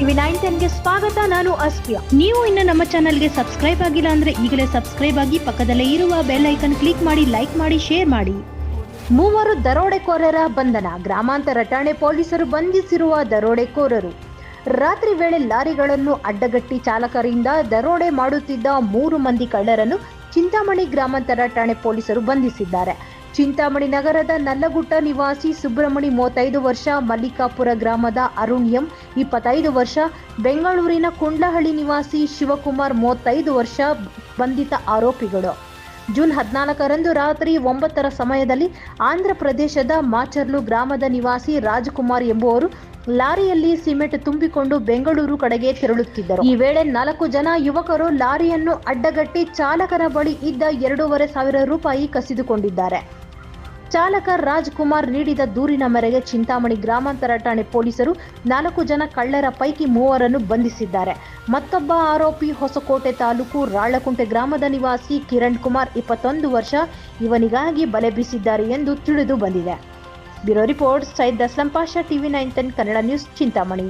ಟಿವಿ910ಗೆ ಸ್ವಾಗತ. ನಾನು ಅಸ್ಫಿಯಾ. ನೀವು ಇನ್ನು ನಮ್ಮ ಚಾನೆಲ್ಗೆ ಸಬ್ಸ್ಕ್ರೈಬ್ ಆಗಿಲ್ಲ ಅಂದ್ರೆ ಈಗಲೇ ಸಬ್ಸ್ಕ್ರೈಬ್ ಆಗಿ ಪಕ್ಕದಲ್ಲೇ ಇರುವ ಬೆಲ್ ಐಕನ್ ಕ್ಲಿಕ್ ಮಾಡಿ, ಲೈಕ್ ಮಾಡಿ, ಶೇರ್ ಮಾಡಿ. ಮೂವರು ದರೋಡೆಕೋರರ ಬಂಧನ. ಗ್ರಾಮಾಂತರ ಠಾಣೆ ಪೊಲೀಸರು ಬಂಧಿಸಿರುವ ದರೋಡೆಕೋರರು. ರಾತ್ರಿ ವೇಳೆ ಲಾರಿಗಳನ್ನು ಅಡ್ಡಗಟ್ಟಿ ಚಾಲಕರಿಂದ ದರೋಡೆ ಮಾಡುತ್ತಿದ್ದ 3 ಮಂದಿ ಕಳ್ಳರನ್ನು ಚಿಂತಾಮಣಿ ಗ್ರಾಮಾಂತರ ಠಾಣೆ ಪೊಲೀಸರು ಬಂಧಿಸಿದ್ದಾರೆ. ಚಿಂತಾಮಣಿ ನಗರದ ನಲ್ಲಗುಟ್ಟ ನಿವಾಸಿ ಸುಬ್ರಹ್ಮಣಿ 35 ವರ್ಷ, ಮಲ್ಲಿಕಾಪುರ ಗ್ರಾಮದ ಅರುಣ್ ಎಂ 25 ವರ್ಷ, ಬೆಂಗಳೂರಿನ ಕುಂಡ್ಲಹಳ್ಳಿ ನಿವಾಸಿ ಶಿವಕುಮಾರ್ 35 ವರ್ಷ ಬಂಧಿತ ಆರೋಪಿಗಳು. ಜೂನ್ 14ರಂದು ರಾತ್ರಿ 9ರ ಸಮಯದಲ್ಲಿ ಆಂಧ್ರ ಪ್ರದೇಶದ ಮಾಚರ್ಲು ಗ್ರಾಮದ ನಿವಾಸಿ ರಾಜ್ಕುಮಾರ್ ಎಂಬುವರು ಲಾರಿಯಲ್ಲಿ ಸಿಮೆಂಟ್ ತುಂಬಿಕೊಂಡು ಬೆಂಗಳೂರು ಕಡೆಗೆ ತೆರಳುತ್ತಿದ್ದರು. ಈ ವೇಳೆ 4 ಜನ ಯುವಕರು ಲಾರಿಯನ್ನು ಅಡ್ಡಗಟ್ಟಿ ಚಾಲಕನ ಬಳಿ ಇದ್ದ 2,500 ರೂಪಾಯಿ ಕಸಿದುಕೊಂಡಿದ್ದಾರೆ. ಚಾಲಕ ರಾಜ್ಕುಮಾರ್ ನೀಡಿದ ದೂರಿನ ಮೇರೆಗೆ ಚಿಂತಾಮಣಿ ಗ್ರಾಮಾಂತರ ಠಾಣೆ ಪೊಲೀಸರು 4 ಜನ ಕಳ್ಳರ ಪೈಕಿ 3ರನ್ನು ಬಂಧಿಸಿದ್ದಾರೆ. ಮತ್ತೊಬ್ಬ ಆರೋಪಿ ಹೊಸಕೋಟೆ ತಾಲೂಕು ರಾಳಕುಂಟೆ ಗ್ರಾಮದ ನಿವಾಸಿ ಕಿರಣ್ ಕುಮಾರ್ 21 ವರ್ಷ ಇವನಿಗಾಗಿ ಬಲೆ ಬೀಸಿದ್ದಾರೆ ಎಂದು ತಿಳಿದು ಬಂದಿದೆ. ಬ್ಯೂರೋ ರಿಪೋರ್ಟ್, ಸೈಯದ್ ಅಸ್ಲಂ ಪಾಷಾ, ಟಿವಿ910 ಕನ್ನಡ ನ್ಯೂಸ್, ಚಿಂತಾಮಣಿ.